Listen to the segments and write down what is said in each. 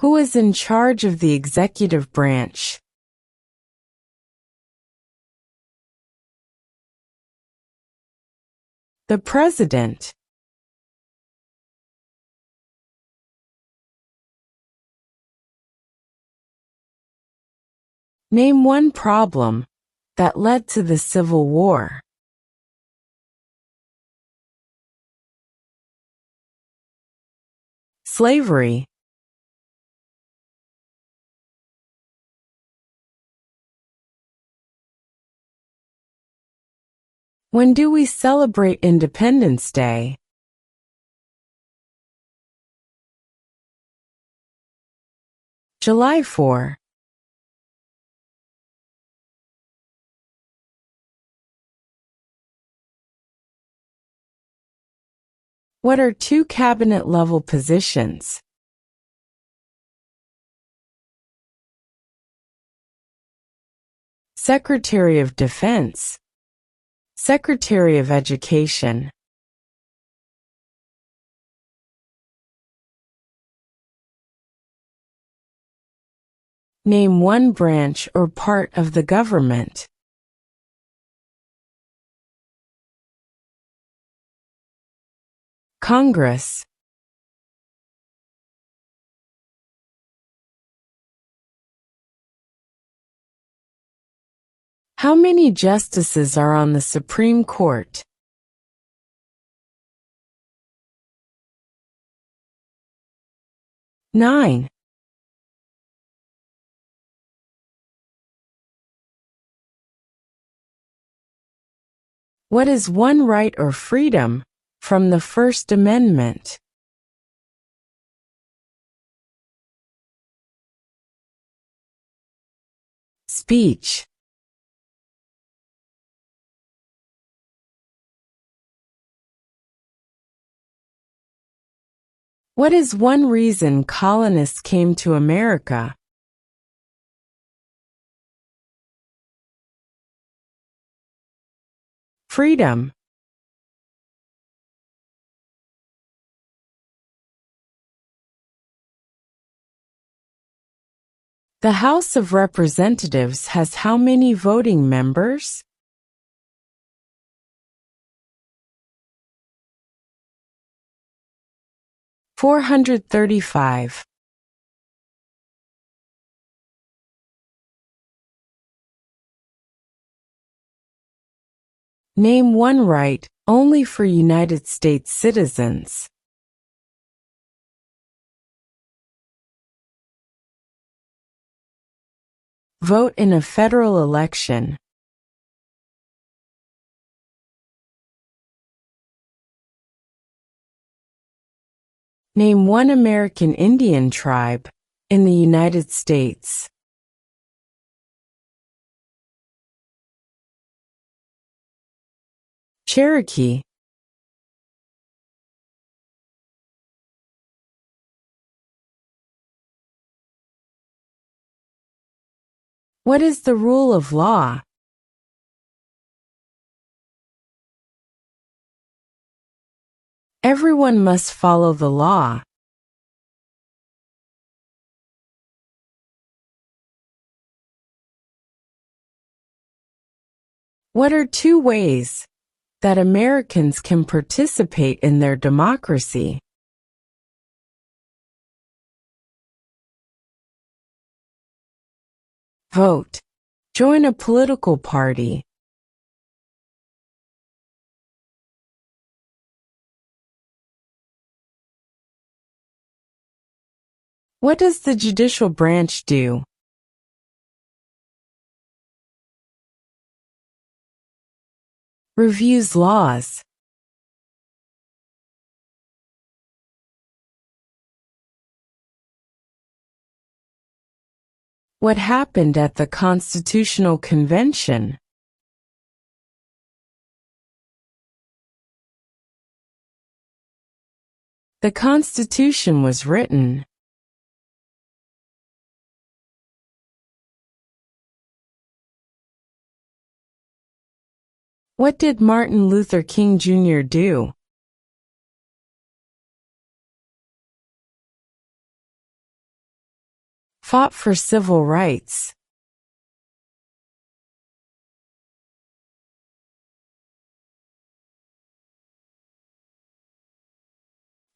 Who is in charge of the executive branch? The President. Name one problem that led to the Civil War. Slavery. When do we celebrate Independence Day? July 4. What are two cabinet-level positions? Secretary of Defense. Secretary of Education. Name one branch or part of the government. Congress. How many justices are on the Supreme Court? Nine. What is one right or freedom from the First Amendment? Speech. What is one reason colonists came to America? Freedom. The House of Representatives has how many voting members? 435. Name one right only for United States citizens. Vote in a federal election. Name one American Indian tribe in the United States. Cherokee. What is the rule of law? Everyone must follow the law. What are two ways that Americans can participate in their democracy? Vote. Join a political party. What does the judicial branch do? Reviews laws. What happened at the Constitutional Convention? The Constitution was written. What did Martin Luther King Jr. do? Fought for civil rights.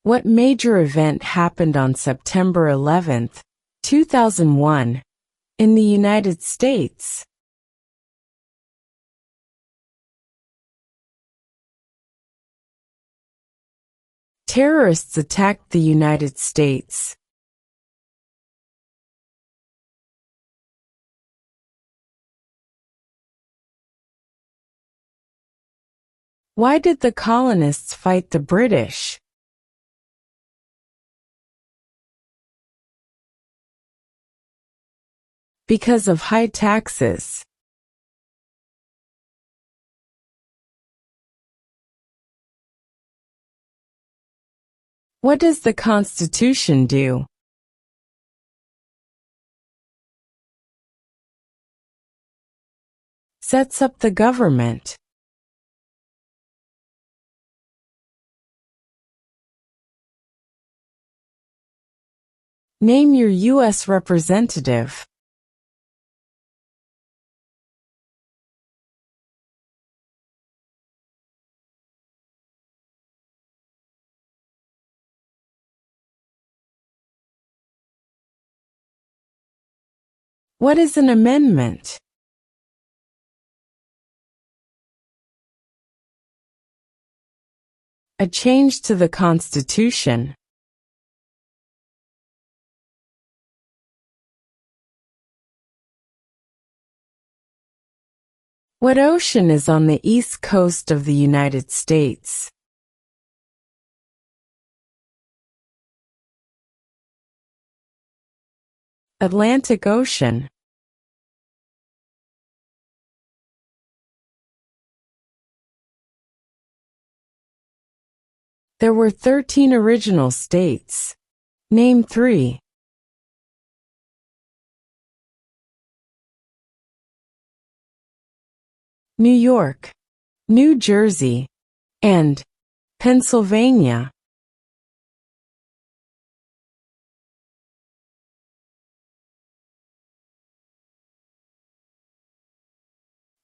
What major event happened on September 11, 2001, in the United States? Terrorists attacked the United States. Why did the colonists fight the British? Because of high taxes. What does the Constitution do? Sets up the government. Name your U.S. representative. What is an amendment? A change to the Constitution. What ocean is on the east coast of the United States? Atlantic Ocean. There were 13 original states. Name 3. New York, New Jersey, and Pennsylvania.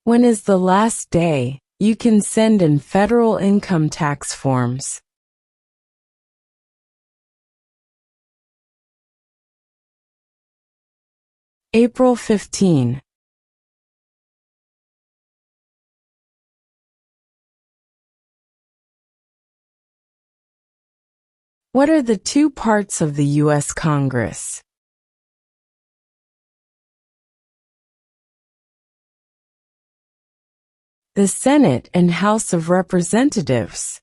When is the last day you can send in federal income tax forms? April 15. What are the two parts of the U.S. Congress? The Senate and House of Representatives.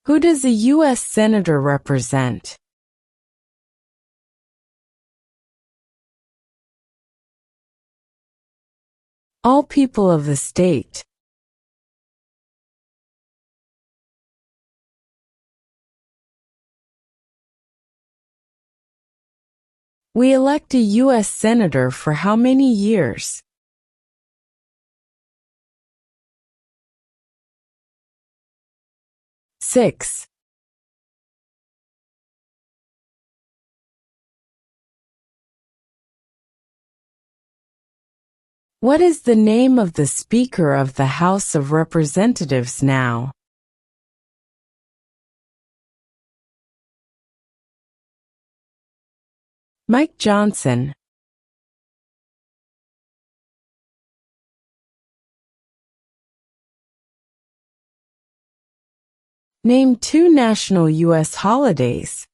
Who does a U.S. Senator represent? All people of the state. We elect a U.S. Senator for how many years? 6. What is the name of the Speaker of the House of Representatives now? Mike Johnson. Name 2 national U.S. holidays.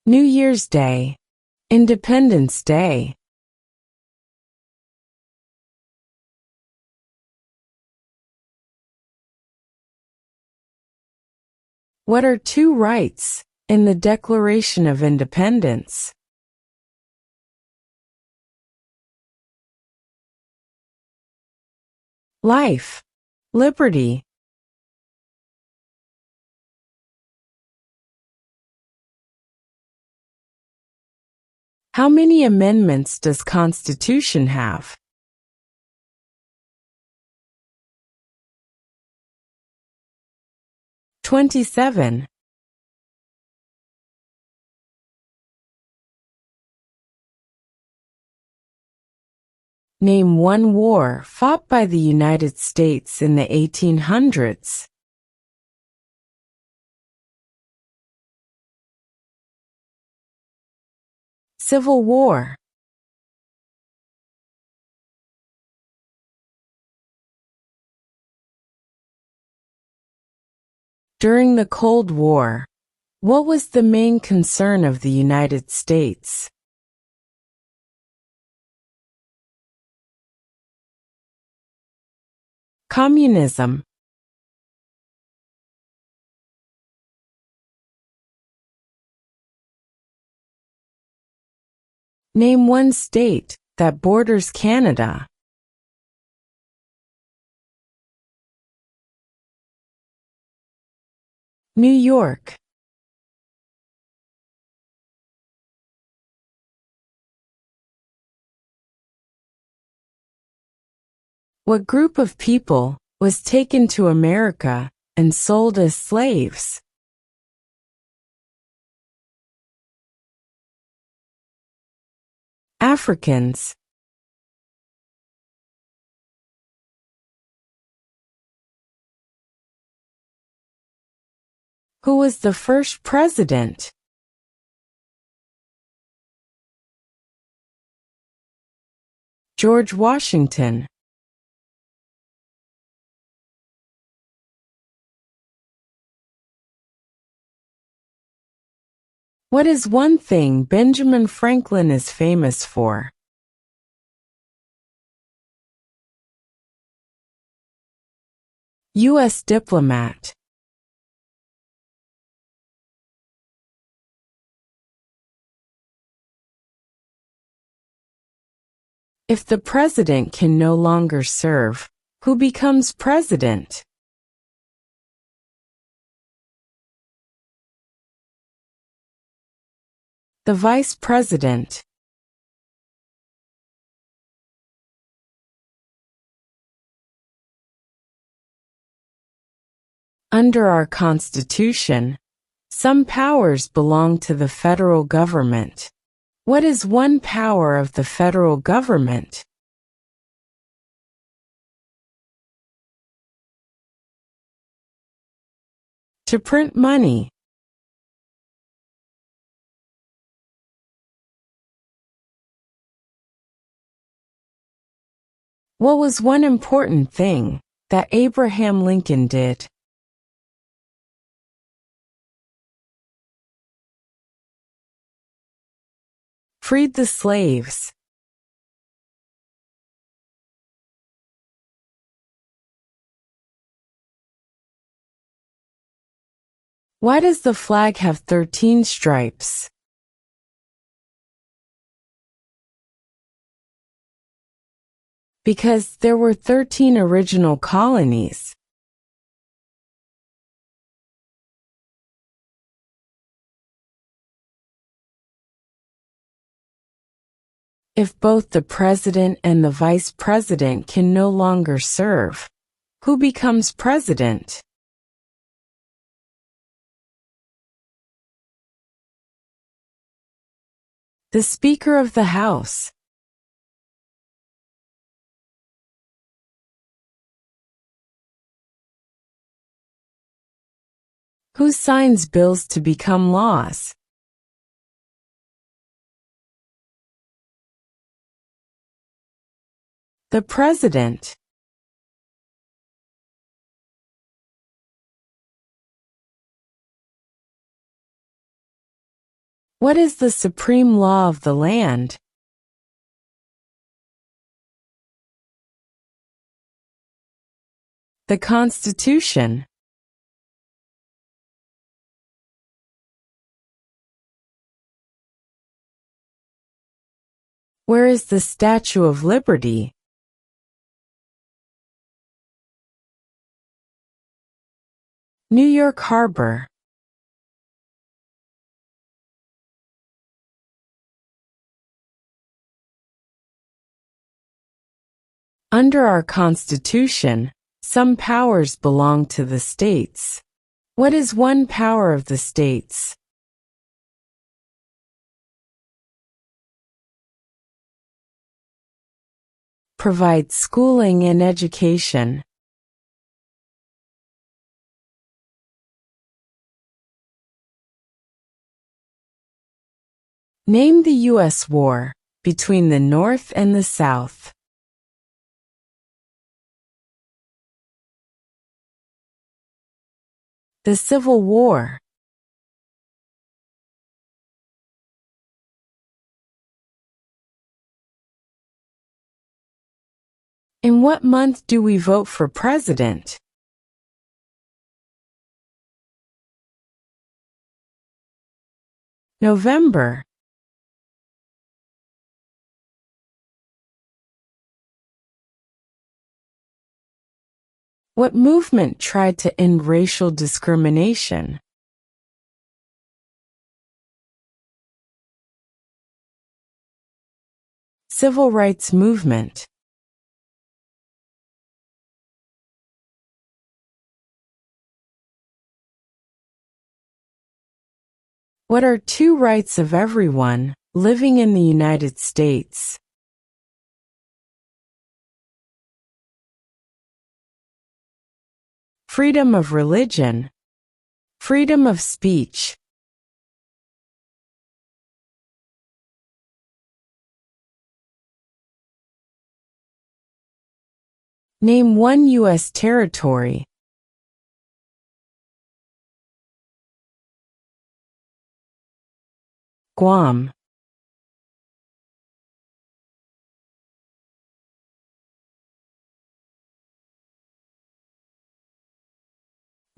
New Year's Day, Independence Day. What are 2 rights in the Declaration of Independence? Life, liberty. How many amendments does Constitution have? 27. Name one war fought by the United States in the 1800s. Civil War. During the Cold War, what was the main concern of the United States? Communism. Name one state that borders Canada. New York. What group of people was taken to America and sold as slaves? Africans. Who was the first president? George Washington. What is one thing Benjamin Franklin is famous for? U.S. diplomat. If the president can no longer serve, who becomes president? The vice president. Under our Constitution, some powers belong to the federal government. What is one power of the federal government? To print money. What was one important thing that Abraham Lincoln did? Freed the slaves. Why does the flag have 13 stripes? Because there were 13 original colonies. If both the president and the vice president can no longer serve, who becomes president? The Speaker of the House. Who signs bills to become laws? The President. What is the supreme law of the land? The Constitution. Where is the Statue of Liberty? New York Harbor. Under our Constitution, some powers belong to the states. What is one power of the states? Provide schooling and education. Name the U.S. war between the North and the South. The Civil War. In what month do we vote for president? November. What movement tried to end racial discrimination? Civil rights movement. What are two rights of everyone living in the United States? Freedom of religion. Freedom of speech. Name one U.S. territory. Guam.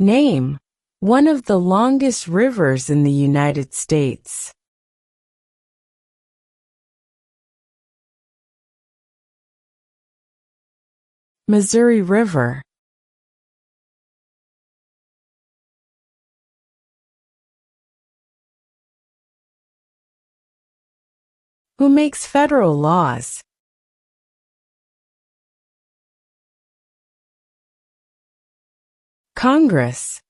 Name one of the longest rivers in the United States. Missouri River. Who makes federal laws? Congress.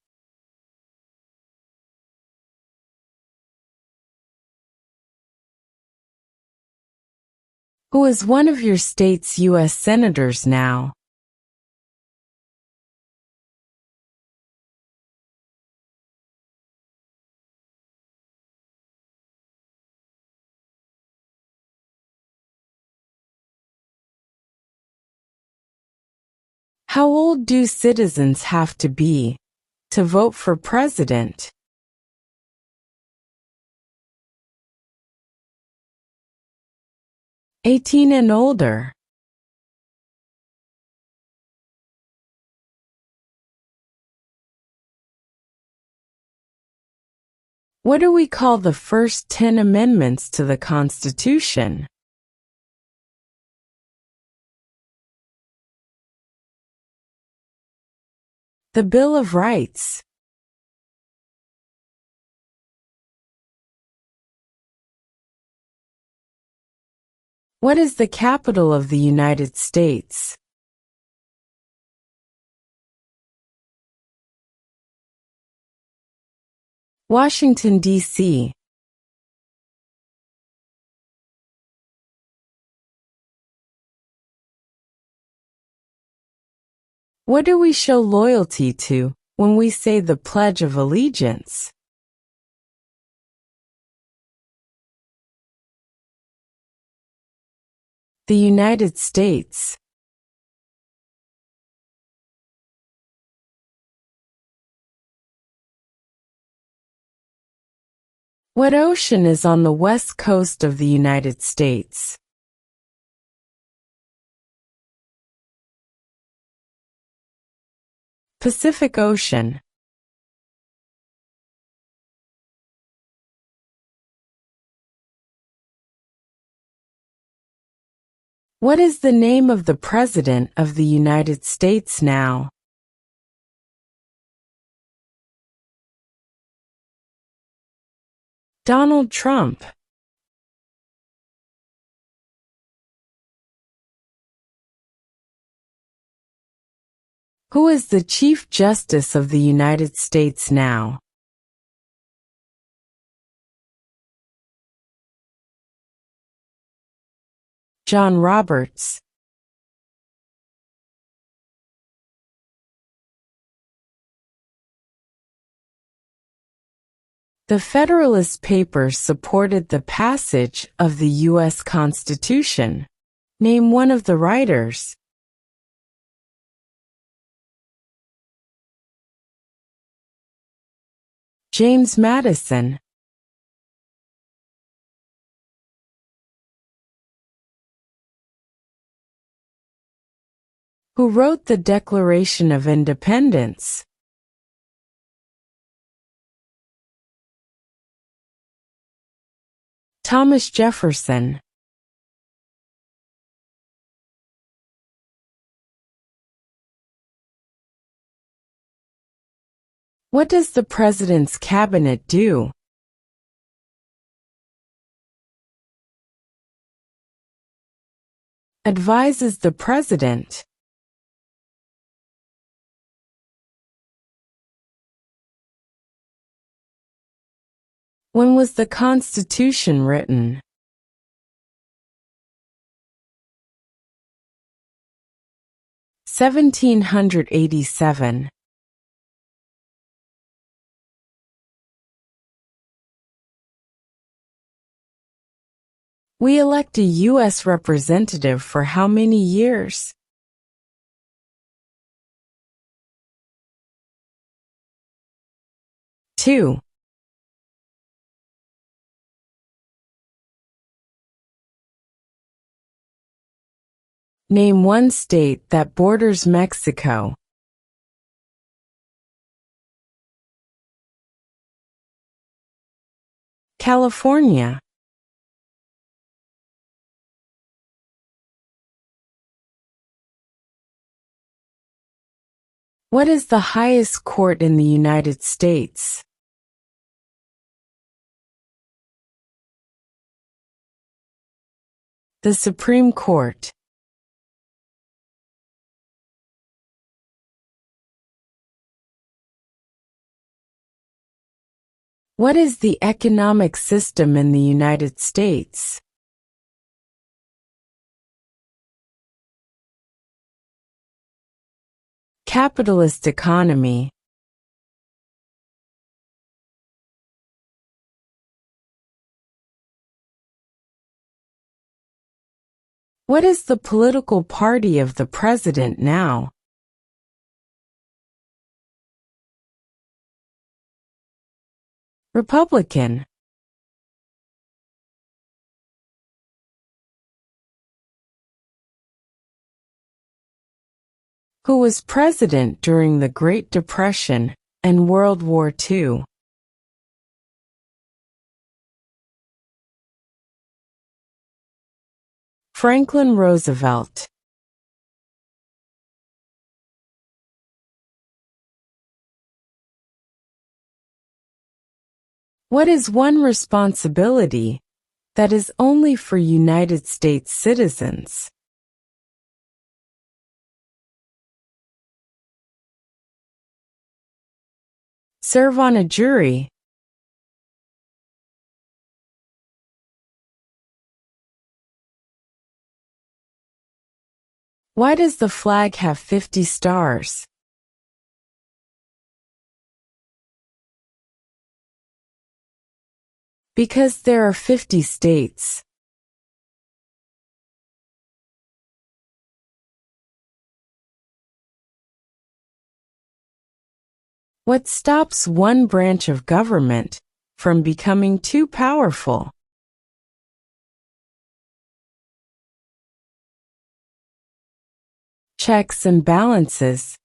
Who is one of your state's U.S. senators now? How old do citizens have to be to vote for president? 18 and older. What do we call the first 10 amendments to the Constitution? The Bill of Rights. What is the capital of the United States? Washington, D.C. What do we show loyalty to when we say the Pledge of Allegiance? The United States. What ocean is on the west coast of the United States? Pacific Ocean. What is the name of the President of the United States now? Donald Trump. Who is the Chief Justice of the United States now? John Roberts. The Federalist Papers supported the passage of the U.S. Constitution. Name one of the writers. James Madison. Who wrote the Declaration of Independence? Thomas Jefferson. What does the President's Cabinet do? Advises the President. When was the Constitution written? 1787. We elect a U.S. representative for how many years? 2. Name one state that borders Mexico. California. What is the highest court in the United States? The Supreme Court. What is the economic system in the United States? Capitalist economy. What is the political party of the president now? Republican. Who was president during the Great Depression and World War II? Franklin Roosevelt. What is one responsibility that is only for United States citizens? Serve on a jury. Why does the flag have 50 stars? Because there are 50 states. What stops one branch of government from becoming too powerful? Checks and balances.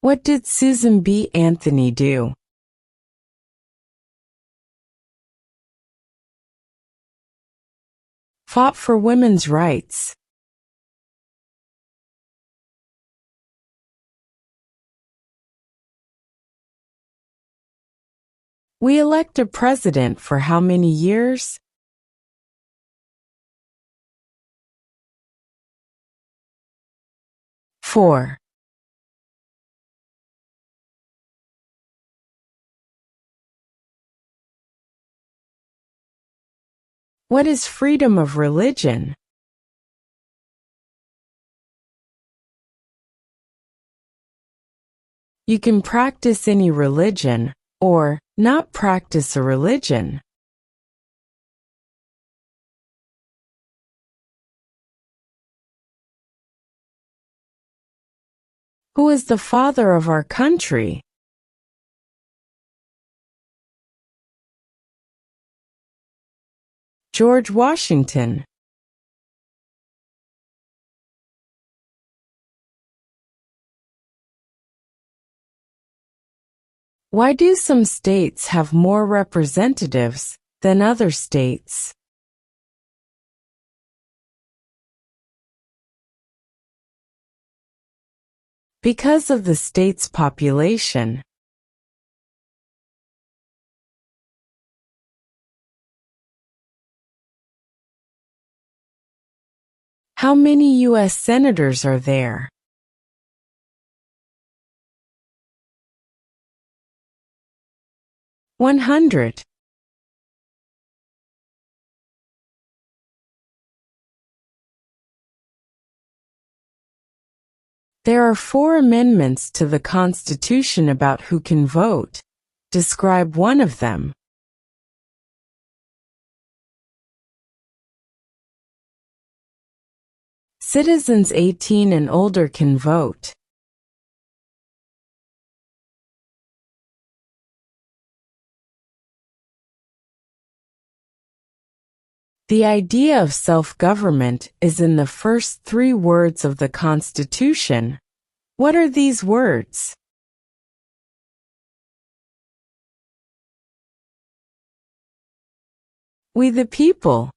What did Susan B. Anthony do? Fought for women's rights. We elect a president for how many years? 4. What is freedom of religion? You can practice any religion, or not practice a religion. Who is the father of our country? George Washington. Why do some states have more representatives than other states? Because of the state's population. How many U.S. senators are there? $100. There are 4 amendments to the Constitution about who can vote. Describe one of them. Citizens 18 and older can vote. The idea of self-government is in the first 3 words of the Constitution. What are these words? We the people.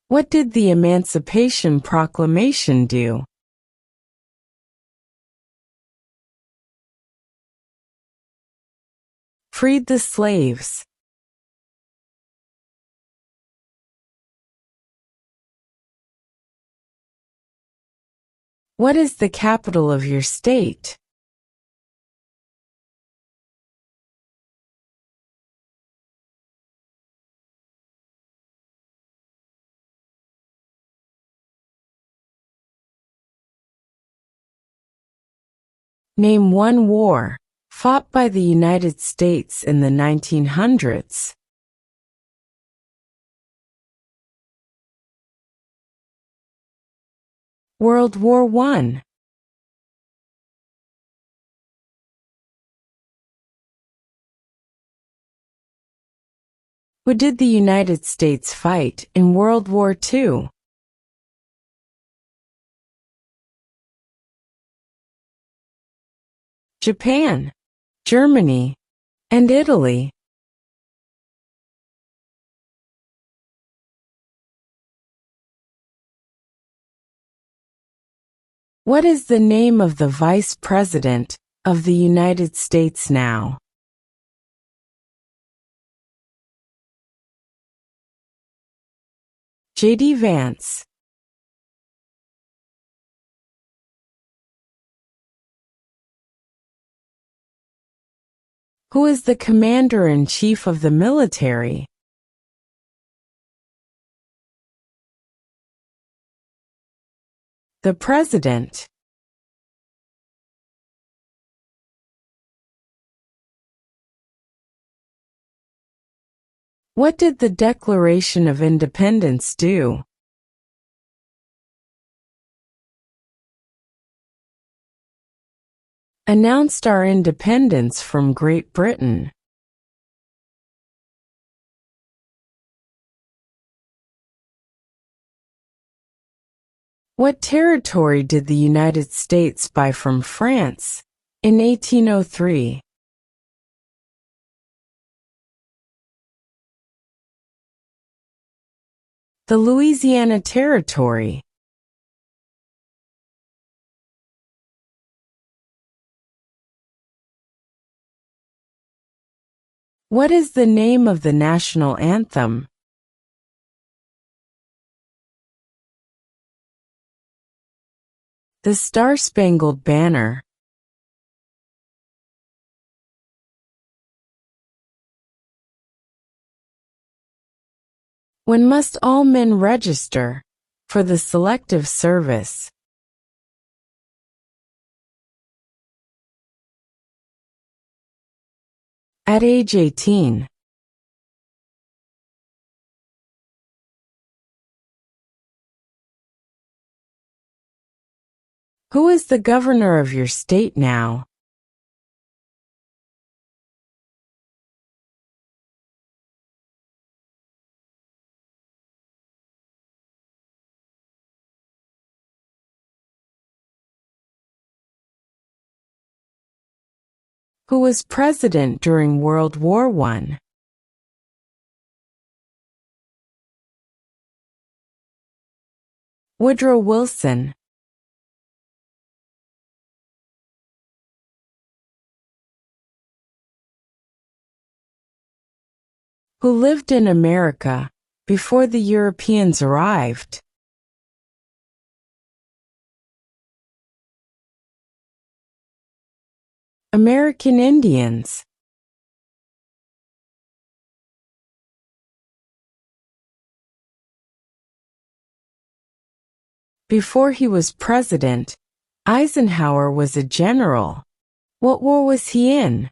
What did the Emancipation Proclamation do? Freed the slaves. What is the capital of your state? Name one war fought by the United States in the 1900s. World War I. Who did the United States fight in World War II? Japan, Germany, and Italy. What is the name of the Vice President of the United States now? J.D. Vance. Who is the Commander-in-Chief of the military? The President. What did the Declaration of Independence do? Announced our independence from Great Britain. What territory did the United States buy from France in 1803? The Louisiana Territory. What is the name of the national anthem? The Star-Spangled Banner. When must all men register for the Selective Service? At age 18. Who is the governor of your state now? Who was president during World War I? Woodrow Wilson. Who lived in America before the Europeans arrived? American Indians. Before he was president, Eisenhower was a general. What war was he in?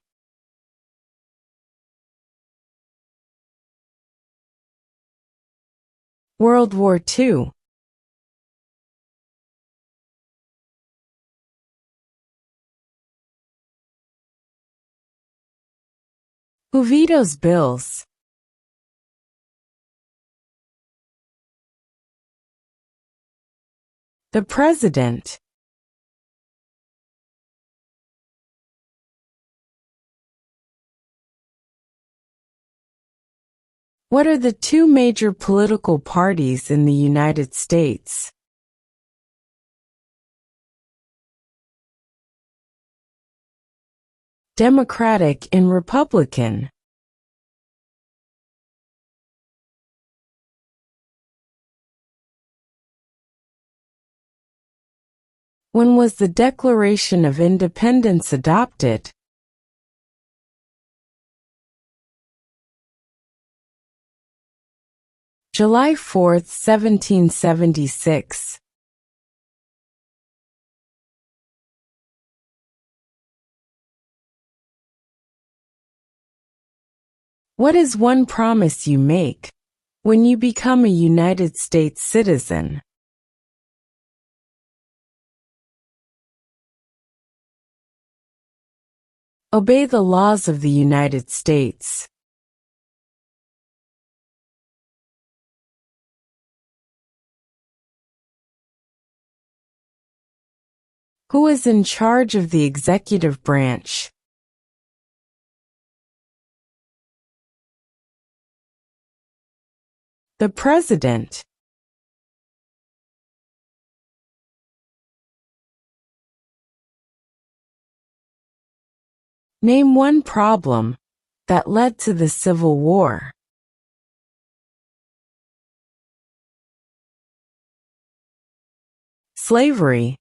World War II. Who vetoes bills? The President. What are the two major political parties in the United States? Democratic and Republican. When was the Declaration of Independence adopted? July 4, 1776. What is one promise you make when you become a United States citizen? Obey the laws of the United States. Who is in charge of the executive branch? The President. Name one problem that led to the Civil War. Slavery.